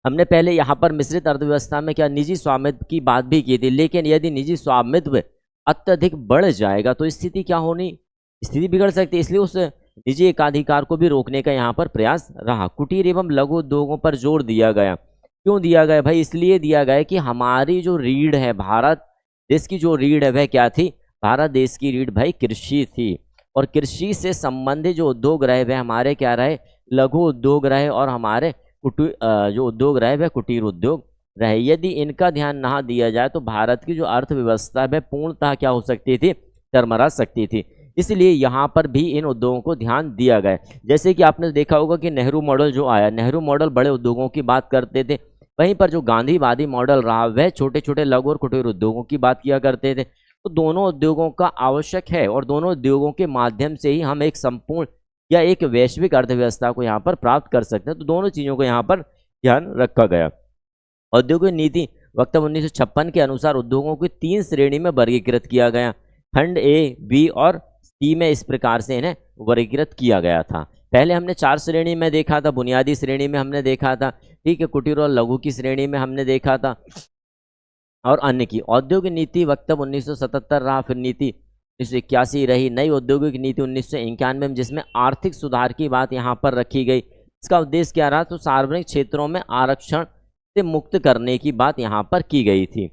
हमने पहले यहाँ पर मिश्रित अर्थव्यवस्था में क्या निजी स्वामित्व की बात भी की थी, लेकिन यदि निजी स्वामित्व अत्यधिक बढ़ जाएगा तो स्थिति क्या होनी, स्थिति बिगड़ सकती है, इसलिए उस निजी एकाधिकार को भी रोकने का यहाँ पर प्रयास रहा। कुटीर एवं लघु उद्योगों पर जोर दिया गया। क्यों दिया गया भाई, इसलिए दिया गया कि हमारी जो रीढ़ है, भारत देश की जो रीढ़ है वह क्या थी, भारत देश की रीढ़ भाई कृषि थी, और कृषि से संबंधित जो उद्योग रहे वह हमारे क्या रहे, लघु उद्योग रहे, और हमारे जो उद्योग रहे वह कुटीर उद्योग रहे। यदि इनका ध्यान ना दिया जाए तो भारत की जो अर्थव्यवस्था है पूर्णतः क्या हो सकती थी, चरमरा सकती थी। इसलिए यहाँ पर भी इन उद्योगों को ध्यान दिया गया। जैसे कि आपने देखा होगा कि नेहरू मॉडल जो आया, नेहरू मॉडल बड़े उद्योगों की बात करते थे, वहीं पर जो गांधीवादी मॉडल रहा वह छोटे छोटे लघु और कुटीर उद्योगों की बात किया करते थे। तो दोनों उद्योगों का आवश्यक है, और दोनों उद्योगों के माध्यम से ही हम एक संपूर्ण या एक वैश्विक अर्थव्यवस्था को यहाँ पर प्राप्त कर सकते हैं। तो दोनों चीज़ों को यहाँ पर ध्यान रखा गया। औद्योगिक नीति वक्तव्य 1956 के अनुसार उद्योगों को 3 श्रेणी में वर्गीकृत किया गया। खंड ए, बी और सी में इस प्रकार से इन्हें वर्गीकृत किया गया था। पहले हमने 4 श्रेणी में देखा था, बुनियादी श्रेणी में हमने देखा था, ठीक है, कुटीर और लघु की श्रेणी में हमने देखा था, और अन्य की। औद्योगिक नीति वक्तव्य 1977 रहा, फिर नीति 1981 रही, नई औद्योगिक नीति 1991 में, जिसमें आर्थिक सुधार की बात यहाँ पर रखी गई। इसका उद्देश्य क्या रहा, तो सार्वजनिक क्षेत्रों में आरक्षण से मुक्त करने की बात यहाँ पर की गई थी।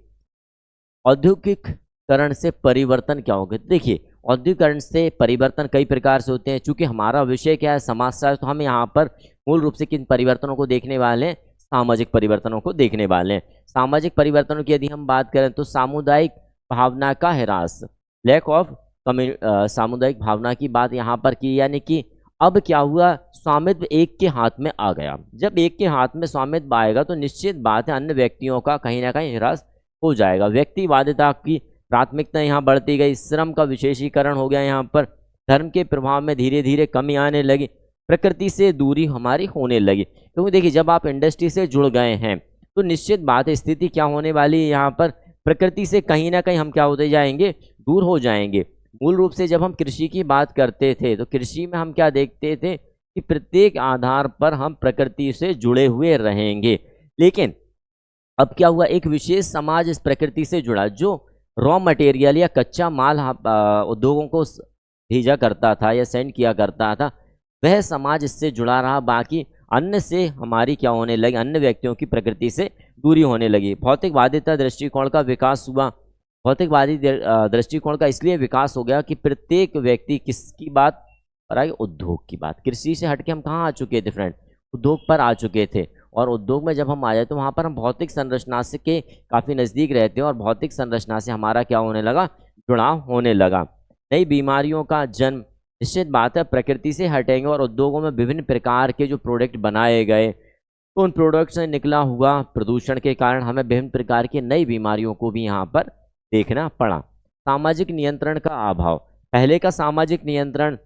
औद्योगिकरण से परिवर्तन क्या होगा, देखिए औद्योगिकरण से परिवर्तन कई प्रकार से होते हैं। चूंकि हमारा विषय क्या है, समाजशास्त्र, तो हम यहाँ पर मूल रूप से किन परिवर्तनों को देखने वाले हैं, सामाजिक परिवर्तनों को देखने वाले हैं। सामाजिक परिवर्तनों की यदि हम बात करें तो सामुदायिक भावना का ह्रास, लैक ऑफ सामुदायिक भावना की बात यहाँ पर की, यानी कि अब क्या हुआ, स्वामित्व एक के हाथ में आ गया। जब एक के हाथ में स्वामित्व आएगा तो निश्चित बात है अन्य व्यक्तियों का कहीं ना कहीं ह्रास हो जाएगा। व्यक्तिवादिता की प्राथमिकता यहाँ बढ़ती गई, श्रम का विशेषीकरण हो गया यहाँ पर, धर्म के प्रभाव में धीरे धीरे कमी आने लगी, प्रकृति से दूरी हमारी होने लगी। क्योंकि देखिए जब आप इंडस्ट्री से जुड़ गए हैं तो निश्चित बात है स्थिति क्या होने वाली है यहाँ पर, प्रकृति से कहीं ना कहीं हम क्या होते जाएंगे, दूर हो जाएंगे। मूल रूप से जब हम कृषि की बात करते थे तो कृषि में हम क्या देखते थे कि प्रत्येक आधार पर हम प्रकृति से जुड़े हुए रहेंगे। लेकिन अब क्या हुआ, एक विशेष समाज इस प्रकृति से जुड़ा जो रॉ मटेरियल या कच्चा माल उद्योगों को भेजा करता था या सेंड किया करता था, वह समाज इससे जुड़ा रहा। बाकी अन्य से हमारी क्या होने लगी, अन्य व्यक्तियों की प्रकृति से दूरी होने लगी। भौतिकवादिता दृष्टिकोण का विकास हुआ। भौतिकवादी दृष्टिकोण का इसलिए विकास हो गया कि प्रत्येक व्यक्ति किसकी बात पर आई, उद्योग की बात। कृषि से हटके हम कहाँ आ चुके थे फ्रेंड, उद्योग पर आ चुके थे। और उद्योग में जब हम आ जाए तो वहाँ पर हम भौतिक संरचना से के काफ़ी नज़दीक रहते हैं और भौतिक संरचना से हमारा क्या होने लगा, जुड़ाव होने लगा। नई बीमारियों का जन्म, निश्चित बात है प्रकृति से हटेंगे और उद्योगों में विभिन्न प्रकार के जो प्रोडक्ट बनाए गए तो उन प्रोडक्ट से निकला हुआ प्रदूषण के कारण हमें विभिन्न प्रकार की नई बीमारियों को भी यहाँ पर देखना पड़ा। सामाजिक नियंत्रण का अभाव, पहले का सामाजिक नियंत्रण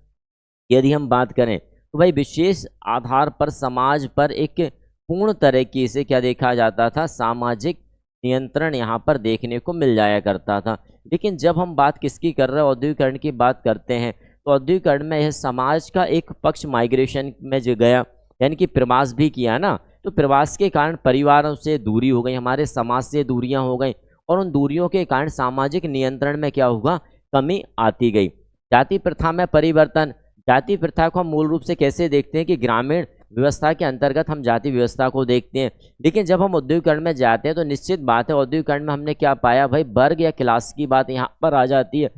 यदि हम बात करें तो भाई विशेष आधार पर समाज पर एक पूर्ण तरीके से क्या देखा जाता था, सामाजिक नियंत्रण यहाँ पर देखने को मिल जाया करता था। लेकिन जब हम बात किसकी कर रहे हैं, औद्योगिकरण की बात करते हैं, तो औद्योगिकरण में यह समाज का एक पक्ष माइग्रेशन में जो गया, यानी कि प्रवास भी किया ना, तो प्रवास के कारण परिवारों से दूरी हो गई, हमारे समाज से दूरियां हो गई और उन दूरियों के कारण सामाजिक नियंत्रण में क्या हुआ, कमी आती गई। जाति प्रथा में परिवर्तन, जाति प्रथा को हम मूल रूप से कैसे देखते हैं कि ग्रामीण व्यवस्था के अंतर्गत हम जाति व्यवस्था को देखते हैं। लेकिन जब हम औद्योगिकरण में जाते हैं तो निश्चित बात है औद्योगिकरण में हमने क्या पाया भाई, वर्ग या क्लास की बात यहाँ पर आ जाती है।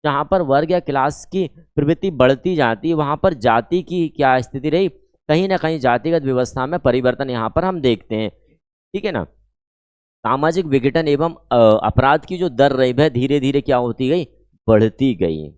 जहाँ पर वर्ग या क्लास की प्रवृत्ति बढ़ती जाती है वहाँ पर जाति की क्या स्थिति रही, कहीं ना कहीं जातिगत व्यवस्था में परिवर्तन यहाँ पर हम देखते हैं। ठीक है ना। सामाजिक विघटन एवं अपराध की जो दर रही वह धीरे धीरे क्या होती गई, बढ़ती गई।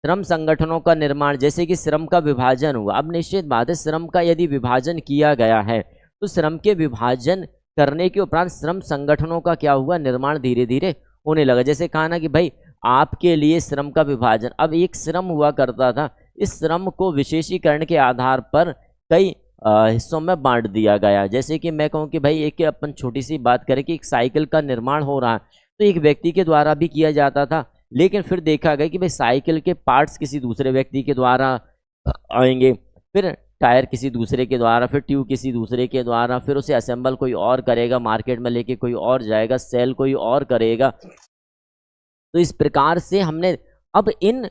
श्रम संगठनों का निर्माण, जैसे कि श्रम का विभाजन हुआ। अब निश्चित बात है श्रम का यदि विभाजन किया गया है तो श्रम के विभाजन करने के उपरांत श्रम संगठनों का क्या हुआ, निर्माण धीरे धीरे होने लगा। जैसे कहा ना कि भाई आपके लिए श्रम का विभाजन, अब एक श्रम हुआ करता था, इस श्रम को विशेषीकरण के आधार पर कई हिस्सों में बांट दिया गया। जैसे कि मैं कहूँ कि भाई एक अपन छोटी सी बात करें कि एक साइकिल का निर्माण हो रहा है तो एक व्यक्ति के द्वारा भी किया जाता था, लेकिन फिर देखा गया कि भाई साइकिल के पार्ट्स किसी दूसरे व्यक्ति के द्वारा आएंगे, फिर टायर किसी दूसरे के द्वारा, फिर ट्यूब किसी दूसरे के द्वारा, फिर उसे असेंबल कोई और करेगा, मार्केट में लेके कोई और जाएगा, सेल कोई और करेगा। तो इस प्रकार से हमने अब इन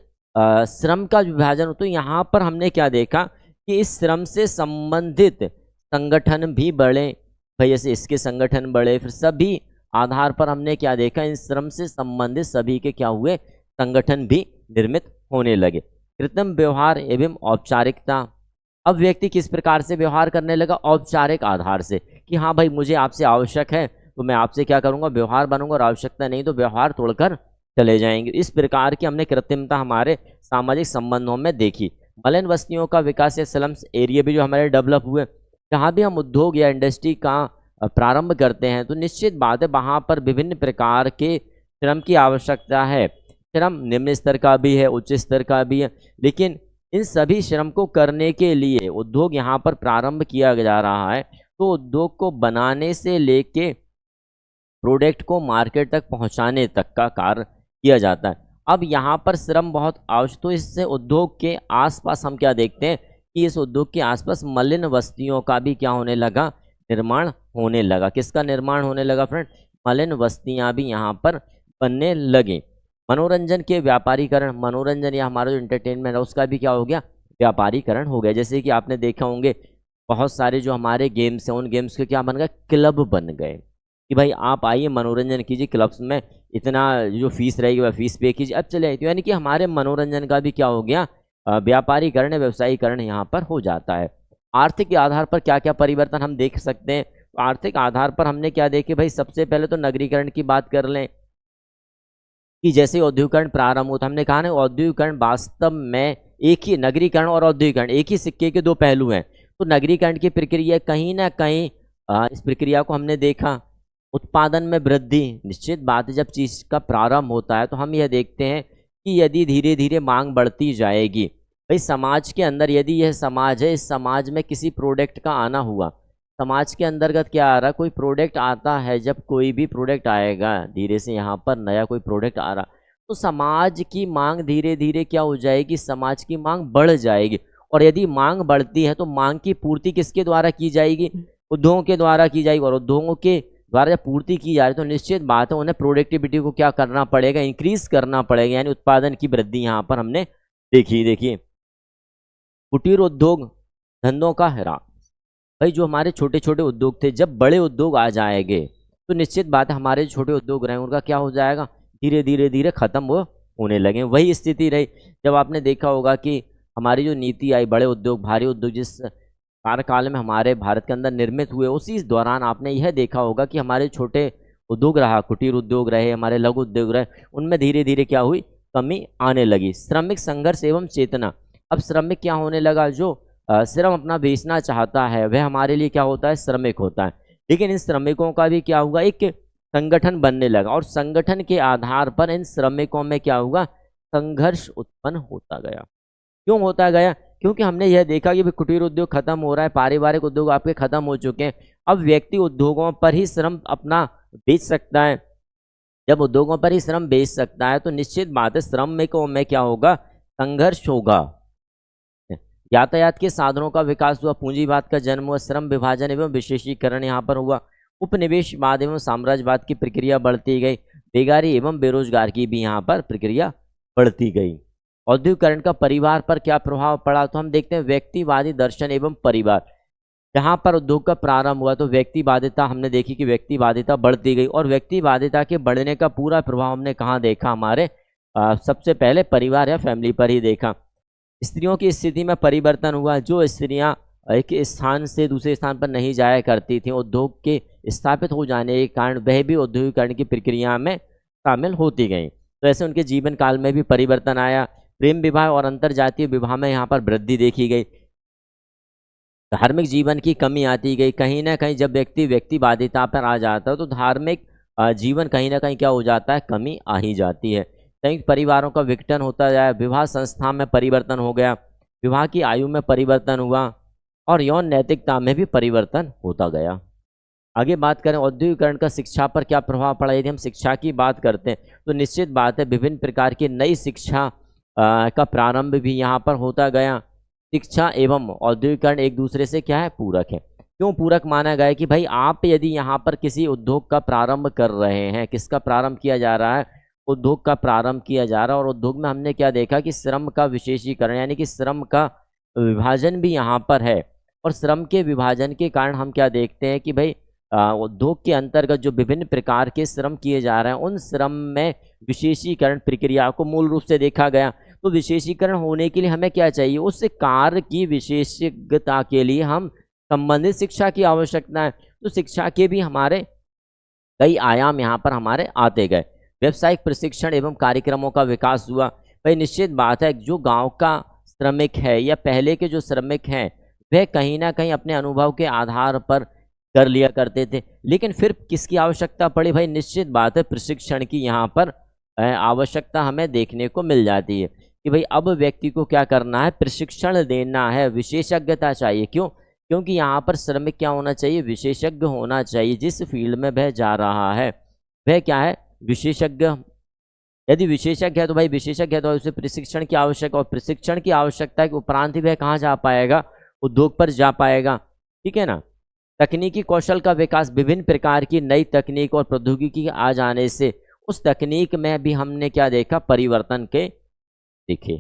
श्रम का विभाजन, तो यहाँ पर हमने क्या देखा कि इस श्रम से संबंधित संगठन भी बढ़े भाई, ऐसे इसके संगठन बढ़े, फिर सभी आधार पर हमने क्या देखा, इन श्रम से संबंधित सभी के क्या हुए, संगठन भी निर्मित होने लगे। कृत्रिम व्यवहार एवं औपचारिकता, अब व्यक्ति किस प्रकार से व्यवहार करने लगा, औपचारिक आधार से कि हाँ भाई मुझे आपसे आवश्यक है तो मैं आपसे क्या करूँगा, व्यवहार बनूंगा, और आवश्यकता नहीं तो व्यवहार तोड़कर चले जाएंगे। इस प्रकार की हमने कृत्रिमता हमारे सामाजिक संबंधों में देखी। मलिन बस्तियों का विकास या स्लम्स एरिया भी जो हमारे डेवलप हुए, जहाँ भी हम उद्योग या इंडस्ट्री का प्रारंभ करते हैं तो निश्चित बात है वहाँ पर विभिन्न प्रकार के श्रम की आवश्यकता है। श्रम निम्न स्तर का भी है, उच्च स्तर का भी है, लेकिन इन सभी श्रम को करने के लिए उद्योग यहाँ पर प्रारंभ किया जा रहा है। तो उद्योग को बनाने से लेके प्रोडक्ट को मार्केट तक पहुँचाने तक का कार्य किया जाता है। अब यहाँ पर श्रम बहुत आवश्यक, तो इससे उद्योग के आसपास हम क्या देखते हैं कि इस उद्योग के आसपास मलिन बस्तियों का भी क्या होने लगा, निर्माण होने लगा। किसका निर्माण होने लगा फ्रेंड, मलिन बस्तियां भी यहाँ पर बनने लगे। मनोरंजन के व्यापारीकरण, मनोरंजन या हमारा जो एंटरटेनमेंट है उसका भी क्या हो गया, व्यापारीकरण हो गया। जैसे कि आपने देखा होंगे बहुत सारे जो हमारे गेम्स हैं उन गेम्स के क्या बन गए, क्लब बन गए कि भाई आप आइए मनोरंजन कीजिए, क्लब्स में इतना जो फीस रहेगी वह फीस पे कीजिए, अब चले। तो यानी कि हमारे मनोरंजन का भी क्या हो गया, व्यापारीकरण, व्यवसायीकरण यहाँ पर हो जाता है। आर्थिक आधार पर क्या क्या परिवर्तन हम देख सकते हैं, तो आर्थिक आधार पर हमने क्या देखे भाई, सबसे पहले तो नगरीकरण की बात कर लें कि जैसे ही औद्योगिकरण प्रारंभ होता, हमने कहा ना औद्योगिकरण वास्तव में एक ही, नगरीकरण और औद्योगिकरण एक ही सिक्के के दो पहलू हैं। तो नगरीकरण की प्रक्रिया कहीं ना कहीं इस प्रक्रिया को हमने देखा, उत्पादन में वृद्धि। निश्चित बात है, जब चीज का प्रारंभ होता है तो हम यह देखते हैं कि यदि धीरे धीरे मांग बढ़ती जाएगी, भाई समाज के अंदर यदि यह समाज है, इस समाज में किसी प्रोडक्ट का आना हुआ, समाज के अंतर्गत क्या आ रहा, कोई प्रोडक्ट आता है, जब कोई भी प्रोडक्ट आएगा, धीरे से यहाँ पर नया कोई प्रोडक्ट आ रहा, तो समाज की मांग धीरे धीरे क्या हो जाएगी, समाज की मांग बढ़ जाएगी। और यदि मांग बढ़ती है तो मांग की पूर्ति किसके द्वारा की जाएगी, उद्योगों के द्वारा की जाएगी। और उद्योगों के द्वारा जब पूर्ति की जा रही है तो निश्चित बात है उन्हें प्रोडक्टिविटी को क्या करना पड़ेगा, इंक्रीज करना पड़ेगा, यानी उत्पादन की वृद्धि यहाँ पर हमने देखी। देखिए कुटीर उद्योग धंधों का ह्रास, भाई जो हमारे छोटे छोटे उद्योग थे, जब बड़े उद्योग आ जाएंगे तो निश्चित बात है हमारे छोटे उद्योग रहे उनका क्या हो जाएगा, धीरे धीरे धीरे खत्म वो होने लगे। वही स्थिति रही जब आपने देखा होगा कि हमारी जो नीति आई, बड़े उद्योग भारी उद्योग जिस कार्यकाल में हमारे भारत के अंदर निर्मित हुए, उसी दौरान आपने यह देखा होगा कि हमारे छोटे उद्योग रहा, कुटीर उद्योग रहे, हमारे लघु उद्योग रहे, उनमें धीरे धीरे क्या हुई, कमी आने लगी। श्रमिक संघर्ष एवं चेतना, अब श्रमिक क्या होने लगा, जो श्रम अपना बेचना चाहता है वह हमारे लिए क्या होता है, श्रमिक होता है। लेकिन इन श्रमिकों का भी क्या होगा, एक संगठन बनने लगा, और संगठन के आधार पर इन श्रमिकों में क्या होगा, संघर्ष उत्पन्न होता गया। क्यों होता गया, क्योंकि हमने यह देखा कि कुटीर उद्योग खत्म हो रहा है, पारिवारिक उद्योग आपके खत्म हो चुके हैं, अब व्यक्ति उद्योगों पर ही श्रम अपना बेच सकता है। जब उद्योगों पर ही श्रम बेच सकता है तो निश्चित बात है श्रमिकों में क्या होगा, संघर्ष होगा। यातायात के साधनों का विकास हुआ, पूंजीवाद का जन्म हुआ, श्रम विभाजन एवं विशेषीकरण यहाँ पर हुआ, उपनिवेशवाद एवं साम्राज्यवाद की प्रक्रिया बढ़ती गई, बेकारी एवं बेरोजगार की भी यहाँ पर प्रक्रिया बढ़ती गई। औद्योगिकरण का परिवार पर क्या प्रभाव पड़ा, तो हम देखते हैं व्यक्तिवादी दर्शन एवं परिवार। जहाँ पर उद्योग का प्रारंभ हुआ तो व्यक्तिवादिता हमने देखी कि व्यक्तिवादिता बढ़ती गई, और व्यक्तिवादिता के बढ़ने का पूरा प्रभाव हमने कहाँ देखा, हमारे सबसे पहले परिवार या फैमिली पर ही देखा। स्त्रियों की स्थिति में परिवर्तन हुआ, जो स्त्रियां एक स्थान से दूसरे स्थान पर नहीं जाया करती थी, उद्योग के स्थापित हो जाने के कारण वह भी औद्योगिकरण की प्रक्रिया में शामिल होती गई। तो ऐसे उनके जीवन काल में भी परिवर्तन आया। प्रेम विवाह और अंतर जातीय विवाह में यहाँ पर वृद्धि देखी गई। धार्मिक जीवन की कमी आती गई, कहीं ना कहीं जब व्यक्ति व्यक्तिवादिता पर आ जाता है तो धार्मिक जीवन कहीं ना कहीं क्या हो जाता है, कमी आ ही जाती है। संयुक्त परिवारों का विघटन होता जाए, विवाह संस्था में परिवर्तन हो गया, विवाह की आयु में परिवर्तन हुआ, और यौन नैतिकता में भी परिवर्तन होता गया। आगे बात करें औद्योगिकरण का शिक्षा पर क्या प्रभाव पड़ा। यदि हम शिक्षा की बात करते हैं तो निश्चित बात है विभिन्न प्रकार की नई शिक्षा का प्रारंभ भी यहाँ पर होता गया। शिक्षा एवं औद्योगिकरण एक दूसरे से क्या है, पूरक है। क्यों पूरक माना गया, कि भाई आप यदि यहाँ पर किसी उद्योग का प्रारंभ कर रहे हैं, किसका प्रारंभ किया जा रहा है, उद्योग का प्रारंभ किया जा रहा है, और उद्योग में हमने क्या देखा कि श्रम का विशेषीकरण यानी कि श्रम का विभाजन भी यहाँ पर है। और श्रम के विभाजन के कारण हम क्या देखते हैं कि भाई उद्योग के अंतर्गत जो विभिन्न प्रकार के श्रम किए जा रहे हैं, उन श्रम में विशेषीकरण प्रक्रिया को मूल रूप से देखा गया। तो विशेषीकरण होने के लिए हमें क्या चाहिए, उस कार्य की विशेषज्ञता के लिए हम संबंधित शिक्षा की आवश्यकता है। तो शिक्षा के भी हमारे कई आयाम यहाँ पर हमारे आते गए। व्यावसायिक प्रशिक्षण एवं कार्यक्रमों का विकास हुआ। भाई निश्चित बात है जो गांव का श्रमिक है या पहले के जो श्रमिक हैं वह कहीं ना कहीं अपने अनुभव के आधार पर कर लिया करते थे, लेकिन फिर किसकी आवश्यकता पड़ी, भाई निश्चित बात है प्रशिक्षण की यहाँ पर आवश्यकता हमें देखने को मिल जाती है कि भाई अब व्यक्ति को क्या करना है, प्रशिक्षण देना है, विशेषज्ञता चाहिए। क्यों, क्योंकि यहाँ पर श्रमिक क्या होना चाहिए, विशेषज्ञ होना चाहिए। जिस फील्ड में वह जा रहा है वह क्या है, विशेषज्ञ। यदि विशेषज्ञ है तो भाई विशेषज्ञ है तो उसे प्रशिक्षण की आवश्यकता, और प्रशिक्षण की आवश्यकता के उपरांत ही वह कहाँ जा पाएगा, उद्योग पर जा पाएगा। ठीक है ना। तकनीकी कौशल का विकास, विभिन्न प्रकार की नई तकनीक और प्रौद्योगिकी आ जाने से उस तकनीक में भी हमने क्या देखा, परिवर्तन के देखे।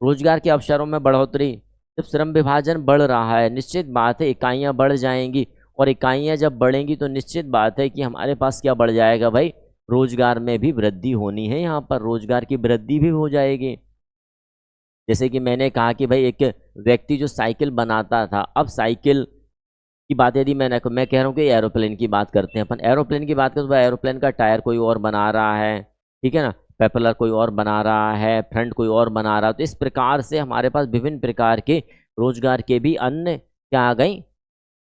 रोजगार के अवसरों में बढ़ोतरी, जब श्रम विभाजन बढ़ रहा है निश्चित बात है इकाइयां बढ़ जाएंगी, और इकाइयां जब बढ़ेंगी तो निश्चित बात है कि हमारे पास क्या बढ़ जाएगा, भाई रोजगार में भी वृद्धि होनी है, यहाँ पर रोजगार की वृद्धि भी हो जाएगी। जैसे कि मैंने कहा कि भाई एक व्यक्ति जो साइकिल बनाता था, अब साइकिल की बात यदि मैं कह रहा हूँ कि एरोप्लेन की बात करते हैं अपन, एरोप्लेन की बात करें तो एरोप्लेन का टायर कोई और बना रहा है, ठीक है ना। पेपलर कोई और बना रहा है, फ्रंट कोई और बना रहा है। तो इस प्रकार से हमारे पास विभिन्न प्रकार के रोजगार के भी अन्य क्या आ गई,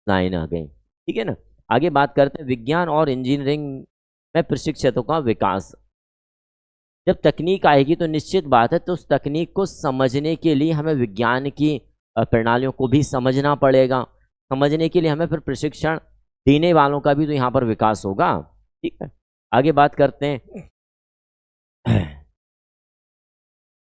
लाइन आ गई। ठीक है ना। आगे बात करते हैं विज्ञान और इंजीनियरिंग में प्रशिक्षकों का विकास। जब तकनीक आएगी तो निश्चित बात है तो उस तकनीक को समझने के लिए हमें विज्ञान की प्रणालियों को भी समझना पड़ेगा। समझने के लिए हमें फिर प्रशिक्षण देने वालों का भी तो यहाँ पर विकास होगा। ठीक है। आगे बात करते हैं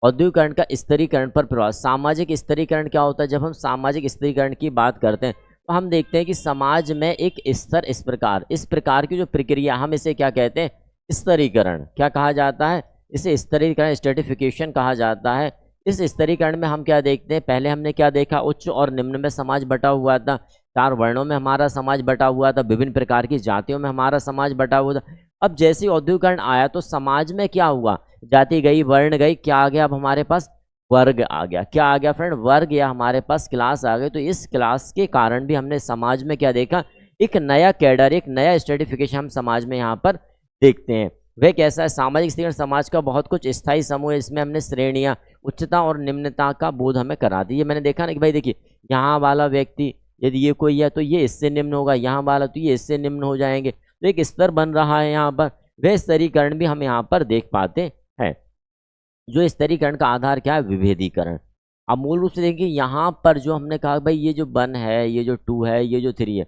औद्योगिकरण का स्तरीकरण पर प्रभाव। सामाजिक स्तरीकरण क्या होता है? जब हम सामाजिक स्तरीकरण की बात करते हैं तो हम देखते हैं कि समाज में एक स्तर इस प्रकार की जो प्रक्रिया, हम इसे क्या कहते हैं? स्तरीकरण। क्या कहा जाता है? इसे स्तरीकरण, स्ट्रेटिफिकेशन कहा जाता है। इस स्तरीकरण में हम क्या देखते हैं? पहले हमने क्या देखा? उच्च और निम्न में समाज बटा हुआ था, 4 वर्णों में हमारा समाज बटा हुआ था, विभिन्न प्रकार की जातियों में हमारा समाज बटा हुआ था। अब जैसे औद्योगिकरण आया तो समाज में क्या हुआ? जाति गई, वर्ण गई, क्या आ गया? अब हमारे पास वर्ग आ गया। क्या आ गया फ्रेंड? वर्ग, या हमारे पास क्लास आ गई। तो इस क्लास के कारण भी हमने समाज में क्या देखा? एक नया कैडर, एक नया स्ट्रेटिफिकेशन हम समाज में यहाँ पर देखते हैं। वह कैसा है? सामाजिक स्थिति समाज का बहुत कुछ स्थायी समूह है। इसमें हमने श्रेणियां, उच्चता और निम्नता का बोध हमें करा दी। ये मैंने देखा ना कि भाई देखिए, यहाँ वाला व्यक्ति यदि ये कोई है तो ये इससे निम्न होगा, यहाँ वाला तो ये इससे निम्न हो जाएंगे। तो एक स्तर बन रहा है यहाँ पर। वह स्तरीकरण भी हम यहाँ पर देख पाते हैं। जो स्तरीकरण का आधार क्या है? विभेदीकरण। अब मूल रूप से देखिए यहाँ पर जो हमने कहा भाई ये जो 1 है, ये जो 2 है, ये जो 3 है,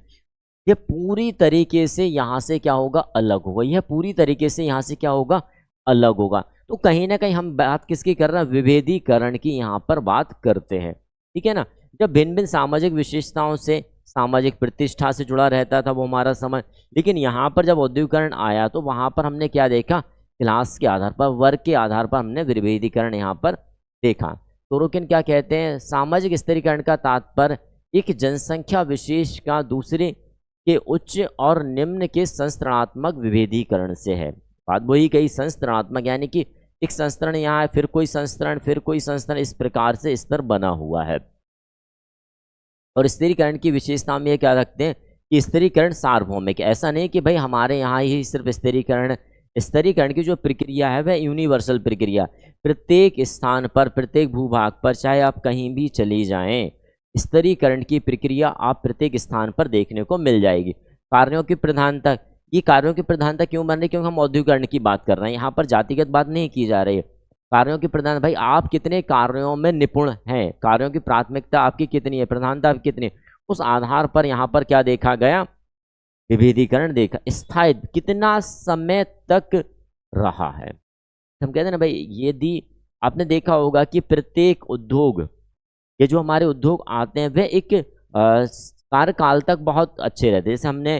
ये पूरी तरीके से यहाँ से क्या होगा? अलग होगा। यह पूरी तरीके से यहाँ से क्या होगा? अलग होगा। तो कहीं ना कहीं हम बात किसकी कर रहे हैं? विभेदीकरण की यहाँ पर बात करते हैं। ठीक है ना। जब भिन्न भिन्न सामाजिक विशेषताओं से, सामाजिक प्रतिष्ठा से जुड़ा रहता था वो हमारा समाज, लेकिन यहाँ पर जब औद्योगिकरण आया तो वहाँ पर हमने क्या देखा? क्लास के आधार पर, वर्ग के आधार पर हमने विभेदीकरण यहाँ पर देखा। सोरोकिन क्या कहते हैं? सामाजिक स्तरीकरण का तात्पर्य एक जनसंख्या विशेष का दूसरे के उच्च और निम्न के संस्त्रणात्मक विभेदीकरण से है। बात वही कही, संस्त्रणात्मक, यानी कि एक संस्करण यहाँ है, फिर कोई संस्करण, फिर कोई संस्करण, इस प्रकार से स्तर बना हुआ है। और स्तरीकरण की विशेषता में क्या रखते हैं कि स्तरीकरण सार्वभौमिक। ऐसा नहीं कि भाई हमारे यहाँ ही सिर्फ स्तरीकरण, स्तरीकरण की जो प्रक्रिया है वह यूनिवर्सल प्रक्रिया, प्रत्येक स्थान पर, प्रत्येक भूभाग पर, चाहे आप कहीं भी चली जाएं, स्तरीकरण की प्रक्रिया आप प्रत्येक स्थान पर देखने को मिल जाएगी। कार्यों की प्रधानता, ये कार्यों की प्रधानता क्यों बन रही? क्योंकि हम औद्योगिकरण की बात कर रहे हैं, यहाँ पर जातिगत बात नहीं की जा रही है। कार्यों की प्रधानता, भाई आप कितने कार्यों में निपुण हैं, कार्यों की प्राथमिकता आपकी कितनी है, प्रधानता आपकी कितनी है, उस आधार पर यहाँ पर क्या देखा गया? विभेदीकरण देखा। स्थायी, कितना समय तक रहा है। हम कहते हैं ना भाई, यदि आपने देखा होगा कि प्रत्येक उद्योग, ये जो हमारे उद्योग आते हैं वे एक कार्यकाल तक बहुत अच्छे रहते हैं। जैसे हमने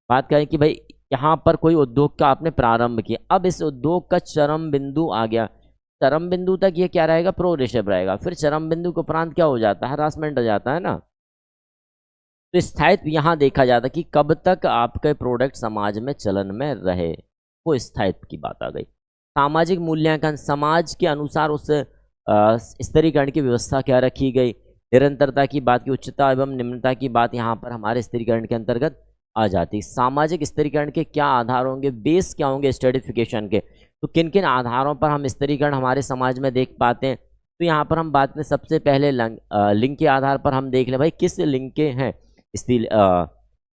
बात करें कि भाई यहाँ पर कोई उद्योग का आपने प्रारंभ किया, अब इस उद्योग का चरम बिंदु आ गया, चरम बिंदु तक ये क्या रहेगा? प्रोग्रेसिव रहेगा। फिर चरम बिंदु के उपरांत क्या हो जाता है? हरासमेंट हो जाता है ना। तो स्थायित्व यहाँ देखा जाता है कि कब तक आपके प्रोडक्ट समाज में चलन में रहे, वो स्थायित्व की बात आ गई। सामाजिक मूल्यांकन, समाज के अनुसार उस स्तरीकरण की व्यवस्था क्या रखी गई? निरंतरता की बात की, उच्चता एवं निम्नता की बात यहाँ पर हमारे स्तरीकरण के अंतर्गत आ जाती। सामाजिक स्तरीकरण के क्या आधार होंगे? बेस क्या होंगे स्ट्रेटिफिकेशन के? तो किन किन आधारों पर हम स्तरीकरण हमारे समाज में देख पाते हैं? तो यहाँ पर हम बात में सबसे पहले लिंग के आधार पर हम देख लें, भाई किस लिंग के हैं स्त्री।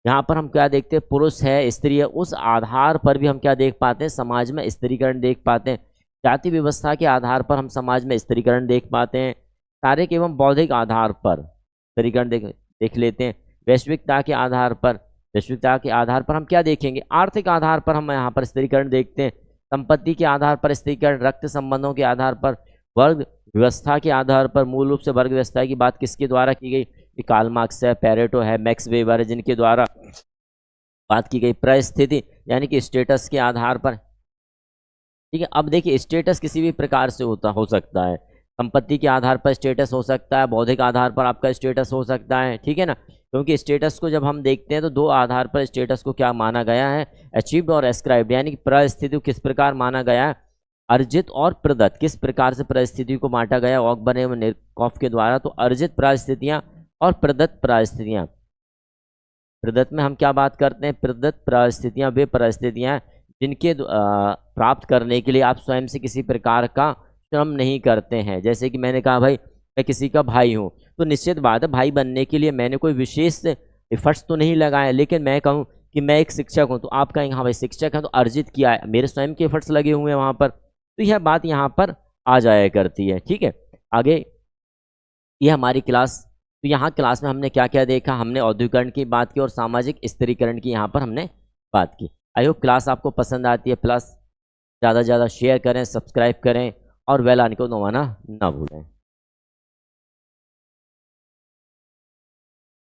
यहाँ पर हम क्या देखते हैं? पुरुष है, स्त्री है, उस आधार पर भी हम क्या देख पाते हैं? समाज में स्तरीकरण देख पाते हैं। जाति व्यवस्था के आधार पर हम समाज में स्तरीकरण देख पाते हैं। शारीरिक एवं बौद्धिक आधार पर स्तरीकरण देख लेते हैं। वैश्विकता के आधार पर हम क्या देखेंगे? आर्थिक आधार पर हम यहाँ पर स्तरीकरण देखते हैं। संपत्ति के आधार पर स्तरीकरण, रक्त संबंधों के आधार पर, वर्ग व्यवस्था के आधार पर। मूल रूप से वर्ग व्यवस्था की बात किसके द्वारा की गई? कार्ल मार्क्स है, पेरेटो है, मैक्स वेबर है, जिनके द्वारा बात की गई। परिस्थिति यानी कि स्टेटस के आधार पर। ठीक है। अब देखिए, स्टेटस किसी भी प्रकार से हो सकता है। संपत्ति के आधार पर स्टेटस हो सकता है, बौद्धिक आधार पर आपका स्टेटस हो सकता है। ठीक है ना। क्योंकि स्टेटस को जब हम देखते हैं तो 2 आधार पर स्टेटस को क्या माना गया है? अचीव्ड और एस्क्राइब्ड, यानी कि परिस्थिति को किस प्रकार माना गया है? अर्जित और प्रदत्त, किस प्रकार से परिस्थिति को बांटा गया ऑकबर्न एवं निरकॉफ के द्वारा? तो अर्जित परिस्थितियां और प्रदत्त परिस्थितियां। प्रदत्त में हम क्या बात करते हैं? प्रदत्त परिस्थितियां वे परिस्थितियां जिनके प्राप्त करने के लिए आप स्वयं से किसी प्रकार का श्रम नहीं करते हैं। जैसे कि मैंने कहा भाई मैं किसी का भाई हूँ, तो निश्चित बात है भाई बनने के लिए मैंने कोई विशेष एफर्ट्स तो नहीं लगाए, लेकिन मैं कहूँ कि मैं एक शिक्षक हूँ तो आप कहेंगे हाँ भाई शिक्षक हैं तो अर्जित किया है, मेरे स्वयं के एफर्ट्स लगे हुए हैं वहाँ पर, तो यह बात यहाँ पर आ जाया करती है। ठीक है, आगे ये हमारी क्लास, तो यहाँ क्लास में हमने क्या क्या देखा, हमने औद्योगिकरण की बात की और सामाजिक स्थिरीकरण की यहाँ पर हमने बात की। आई होप क्लास आपको पसंद आती है, प्लस ज़्यादा से ज़्यादा शेयर करें, सब्सक्राइब करें और बेल आइकन को दबाना ना भूलें।